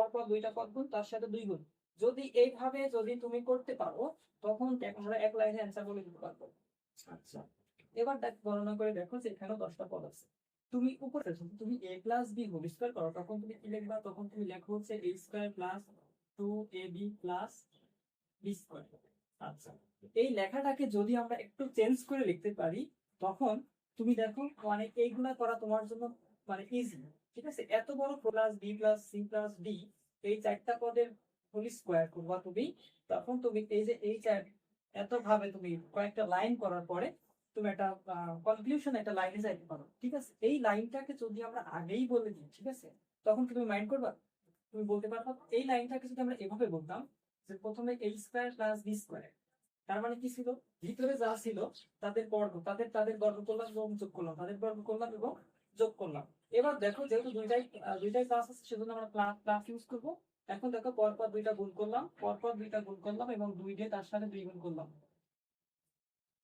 পরপর দুইটা পদ গুণ তার সাথে 2 গুণ। যদি এইভাবে যদি তুমি করতে পারো তখন আমরা এক লাইনে অ্যান্সার বলে দিতে পারবো। আচ্ছা, এবার গণনা করে দেখো যে এখানেও 10টা পদ আছে। তুমি উপরে তুমি a plus B whole square করো, তখন তুমি কি লিখবা? তখন তুমি লেখো হচ্ছে a square plus 2ab plus B square. আচ্ছা, এই লেখাটাকে যদি আমরা একটু চেঞ্জ করে লিখতে পারি তখন তুমি দেখো মানে এইগুলা করা তোমার জন্য মানে ইজি। ঠিক আছে, এত বড় plus B plus C plus D এই চারটা পদের হোল স্কয়ার করবা তুমি, তখন তুমি এই যে এই চার এত ভাবে তুমি কয়েকটা লাইন করার পরে তুমি একটা কনক্লুশন একটা লাইনে যাইতে পারো। ঠিক আছে, এই লাইনটাকে যদি আমরা আগেই বলে দিই, ঠিক আছে, তখন কি তুমি মাইন্ড করবা? তুমি বলতে পারবা এই লাইনটাকে যদি আমরা এভাবে বলতাম যে প্রথমে a square plus B square, তার মানে কি ছিল? ভিতরে যা ছিল তাদের বর্গ, তাদের বর্গ করলাম এবং যোগ করলাম, তাদের বর্গ করলাম এবং যোগ করলাম। এবার দেখো যেহেতু দুইটাই ক্লাস আছে সেজন্য আমরা প্লাস ইউজ করবো। এখন দেখো পরপর দুইটা গুণ করলাম, পরপর দুইটা গুণ করলাম এবং 2 দিয়ে তার সাথে 2 গুণ করলাম,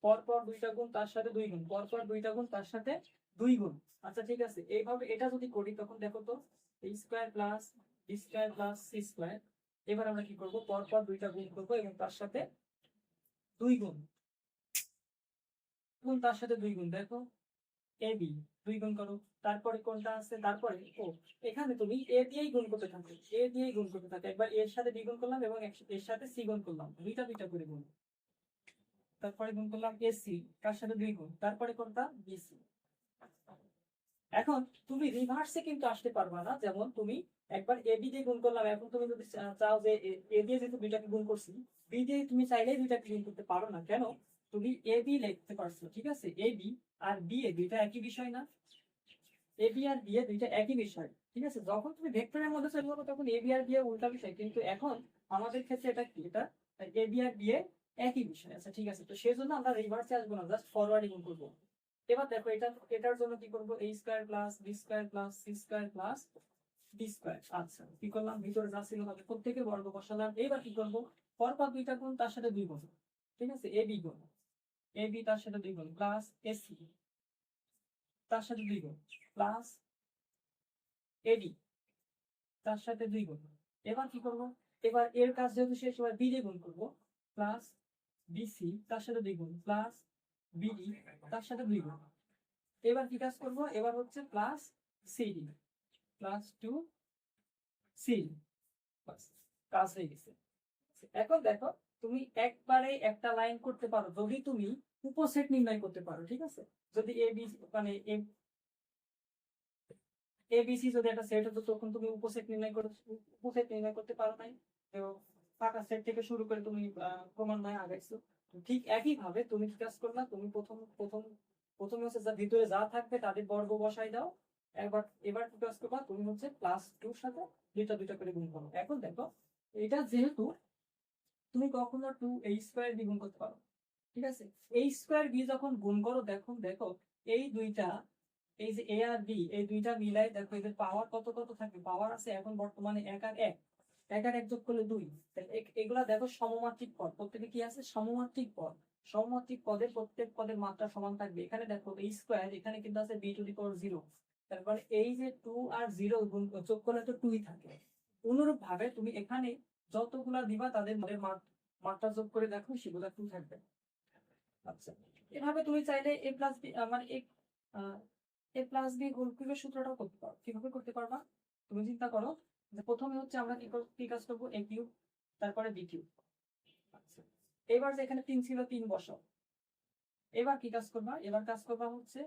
পরপর দুইটা গুণ তার সাথে 2 গুণ, পরপর দুইটা গুণ তার সাথে 2 গুণ। আচ্ছা ঠিক আছে, এইভাবে এটা যদি করি তখন দেখো তো a square plus B square plus C square. এবার আমরা কি করব? পরপর দুইটা গুণ করবো এবং তার সাথে 2 গুণ, গুণ তার সাথে 2 গুণ। দেখো এ বি 2 গুণ করো, তারপরে কোনটা আছে? তারপরে ও, এখানে তুমি এ দিয়েই গুণ করতে থাকো, এ দিয়েই গুণ করতে থাকো। একবার এর সাথে দ্বিগুণ করলাম এবং এর সাথে সি গুণ করলাম, দুইটা দুইটা করে গুণ। তারপরে গুণ করলাম এসি, তার সাথে 2 গুণ, তারপরে কোনটা? বিসি। এখন তুমি রিভার্সে কিন্তু আসতে পারবা না, যেমন তুমি একবার এ বি দিয়ে গুণ করলাম, এখন তুমি যদি চাও যে এ দিয়ে যেহেতু দুইটাকে গুণ করছি, বি দিয়ে তুমি চাইলেই দুইটাকে গুণ করতে পারো না। কেন? তুমি এ বি লিখতে পারছো, ঠিক আছে, A B R B A দুইটা একই বিষয় না? A B R B A দুইটা একই বিষয়, ঠিক আছে। যখন তুমি ভেক্টরের মধ্যে চলে যাবো তখন A B R B A উল্টা বিষয়, কিন্তু এখন আমাদের ক্ষেত্রে এটা কি? এটা A B R B A একই বিষয়। আচ্ছা ঠিক আছে, তো সেই জন্য আমরা রিভার্সে আসবো না, জাস্ট ফরওয়ার্ডে গুণ করবো। এবার দেখো এটার জন্য কি করবো? a square plus B square plus C square plus D square. আচ্ছা কি করলাম? ভিতরে যা ছিল তাদের প্রত্যেকের বর্গ বসালাম। এবার কি করবো? পরপর দুইটা গুণ তার সাথে 2 গুণ, ঠিক আছে, এ বি গুণ, এ বি তার সাথে 2 গুণ প্লাস এসি তার সাথে 2 গুণ প্লাস এডি তার সাথে 2 গুণ। এবার কি করবো? এবার এর কাজ যেহেতু শেষ, এবার বি দিয়ে গুণ করবো, প্লাস বিসি তার সাথে 2 গুণ প্লাস বিডি তার সাথে 2 গুণ। এবার কি কাজ করবো? এবার হচ্ছে প্লাস সিডি প্লাস 2 সি, কাজ হয়ে গেছে। এখন দেখো তুমি একবারে একটা লাইন করতে পারো যদি তুমি উপসেট নির্ণয় করতে পারো, ঠিক আছে। যদি এ বি মানে এ বি সি যদি একটা সেট হতো তখন তুমি উপসেট নির্ণয় করতে পারো নাই, তো ফাঁকা সেট থেকে শুরু করে তুমি ক্রমান্বয়ে আগাইছো। তো ঠিক একই ভাবে তুমি কি কাজ করলা? তুমি প্রথমে হচ্ছে যা ভিতরে যা থাকবে তাদের বর্গ বসাই দাও। এবার কি কাজ করবা? তুমি হচ্ছে প্লাস টুর সাথে দুইটা দুইটা করে গুণ করো। এখন দেখো এটা যেহেতু তুমি কখনো টু এই স্কোয়ার বি গুণ করতে পারো, ঠিক আছে। এই স্কোয়ার বি যখন গুণ করো দেখো দেখো এই দুইটা, এই যে এ আর বি এই দুইটা মিলাই দেখো এদের পাওয়ার কত কত থাকে। পাওয়ার আছে এখন বর্তমানে 1 আর 1, 1 আর 1 যোগ করলে 2। এগুলা দেখো সমমাত্রিক পদ, প্রত্যেকে কি আছে? সমমাত্রিক পদ। সমমাত্রিক পদের প্রত্যেক পদের মাত্রা সমান থাকবে। এখানে দেখো এই স্কোয়ার, এখানে কিন্তু আছে বি টু দি পাওয়ার 0, তারপরে এই যে 2 আর 0 গুণ যোগ করলে তো 2ই থাকে। অনুরূপ ভাবে তুমি এখানে যতগুলা দিবা তাদের মাত্রা যোগ করে দেখো সেগুলা 2 থাকবে। আচ্ছা, এভাবে তুমি চাইলে এ প্লাস বি মানে এ প্লাস বি হোল কিউবের সূত্রটাও করতে পারো। কিভাবে করতে পারবা? তুমি চিন্তা করো যে প্রথমে হচ্ছে আমরা কি কাজ করবো? এ কিউব, তারপরে বি কিউব। আচ্ছা, এবার যে এখানে 3 ছিল 3 বসাও। এবার কি কাজ করবা? এবার কাজ করবা হচ্ছে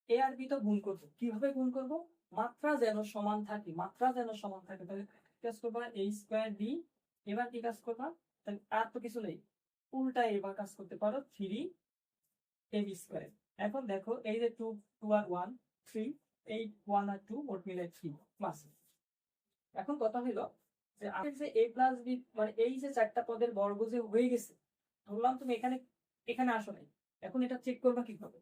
এ আর বি তো গুণ করবো। কিভাবে গুণ করবো? মাত্রা যেন সমান থাকে, মাত্রা যেন সমান থাকে। তাহলে কি কাজ করবা? এ স্কোয়ার বি। এবার কি কাজ করবা? তাহলে আর তো কিছু নেই, উল্টা এবার কাজ করতে পারো 3 এ বি স্কোয়ার। এখন দেখো এই যে 2 2 আর 1 3, এই 1 আর 2 মোট মিলে 3 প্লাস। এখন কথা হলো যে আগের যে a প্লাস বি মানে এই যে চারটা পদের বর্গ যে হয়ে গেছে, ধরলাম তুমি এখানে এখানে আসো নাই, এখন এটা চেক করবা কিভাবে?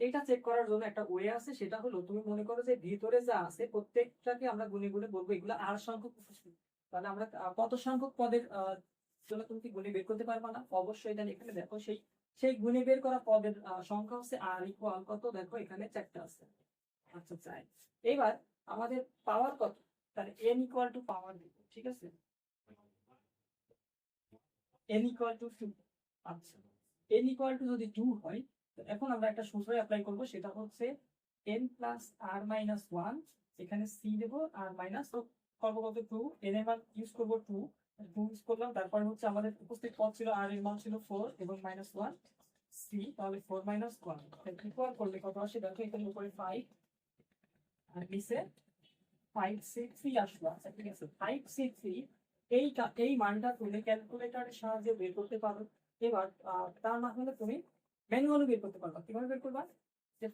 এটা চেক করার জন্য একটা ওয়ে আছে, সেটা হলো তুমি মনে করো যে ভিতরে যা আছে প্রত্যেকটাকে আমরা গুণে গুণে বলবো এগুলো আর সংখ্যক উপস্থিত। তাহলে আমরা কত সংখ্যক পদের জন্য তুমি কি গুণে বের করতে পারবা না? অবশ্যই। তাহলে এখানে দেখো সেই সেই গুণে বের করা পদের সংখ্যা হচ্ছে আর ইকুয়াল কত? দেখো এখানে 4টা আছে। আচ্ছা চাই। এবার আমাদের পাওয়ার কত? তাহলে n ইকুয়াল টু পাওয়ার দিব, ঠিক আছে, n ইকুয়াল টু 2। আচ্ছা, n ইকুয়াল টু যদি 2 হয়, তো এখন আমরা একটা সূত্র অ্যাপ্লাই করব, সেটা হচ্ছে n প্লাস r মাইনাস 1, এখানে c দেব আর মাইনাস করব কত 2, n এর মান ইউজ করব 2 ইউজ করলাম, তারপরে হচ্ছে আমাদের উপস্থিত পদ ছিল r এর মান ছিল 4 এবং মাইনাস 1 c, তাহলে 4 মাইনাস 1 ইকুয়াল করলে কত আসে দেখো, এখানে উপরে 5 আর নিচে 5C3 আসলো। আচ্ছা ঠিক আছে, 5C3 এই মানটা তুমি ক্যালকুলেটরের সাহায্যে বের করতে পারো। এবার তার না হলে তুমি ম্যানুয়ালি বের করতে পারবা। কিভাবে বের করবা, যে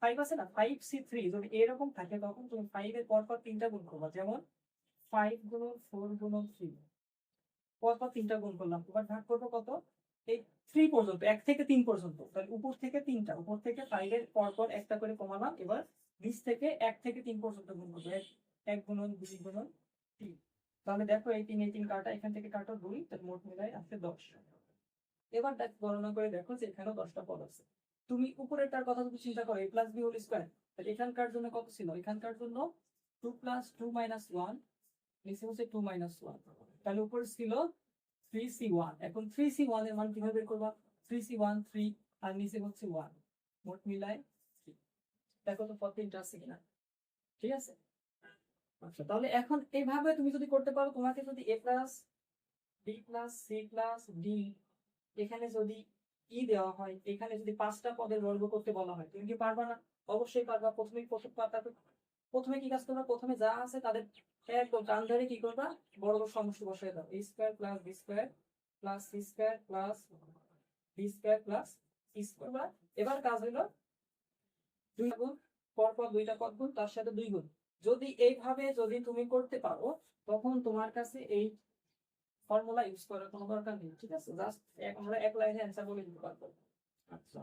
5 আছে না, 5C3 যদি এরকম থাকে তখন তুমি 5 এর পরপর 3টা গুণ করবা, যেমন 5 গুণন 4 গুণন 3, পরপর 3টা গুণ করলাম, এবার ভাগ করবো কত, এই 3 পর্যন্ত, 1 থেকে 3 পর্যন্ত, তাহলে উপর থেকে 3টা, উপর থেকে 5 এর পরপর একটা করে কমালাম, এবার নিচ থেকে 1 থেকে 3 পর্যন্ত গুণ করবো, 1 গুণন 2 গুণন 3, তাহলে দেখো এই 3 কাটা, এখান থেকে কাটো 2, তাহলে মোট মিলাই আছে 10। এবার গণনা করে দেখো যে এখানেও 10টা পদ আছে। তুমি উপরেরটার কথা যদি চিন্তা করো, a plus B whole square, তাহলে এখানকার জন্য কত ছিল, এখানকার জন্য 2 প্লাস 2 মাইনাস 1, নিচে হচ্ছে 2 মাইনাস 1, তাহলে উপরে ছিল 3C1। এখন 3C1 এর মান কিভাবে বের করবা, 3C1 3 আর নিচে হচ্ছে 1, মোট মিলাই 3। দেখো তো পদ 3টা আছে কিনা, ঠিক আছে। আচ্ছা, তাহলে এখন এইভাবে তুমি যদি করতে পারো, তোমাকে যদি a plus B plus C plus D এখানে যদি ই দেওয়া হয়, এখানে যদি 5টা পদের বর্গ করতে বলা হয়, তুমি কি পারবা না? অবশ্যই পারবা। প্রথমে কি কাজ করবা, প্রথমে যা আছে তাদের একদম ডান ধারে কি করবা, বর্গ সমষ্টি বসায় দাও, a square plus B square plus C square plus D square plus E square. এবার কাজ হলো 2 গুণ, পরপর 2টা পদ গুণ, তার সাথে 2 গুণ। যদি এইভাবে যদি তুমি করতে পারো, তখন তোমার কাছে এই ফর্মুলা ইউজ করার কোনো দরকার নেই, ঠিক আছে, জাস্ট আমরা এক লাইনে অ্যান্সার বলে দিতে পারবো। আচ্ছা।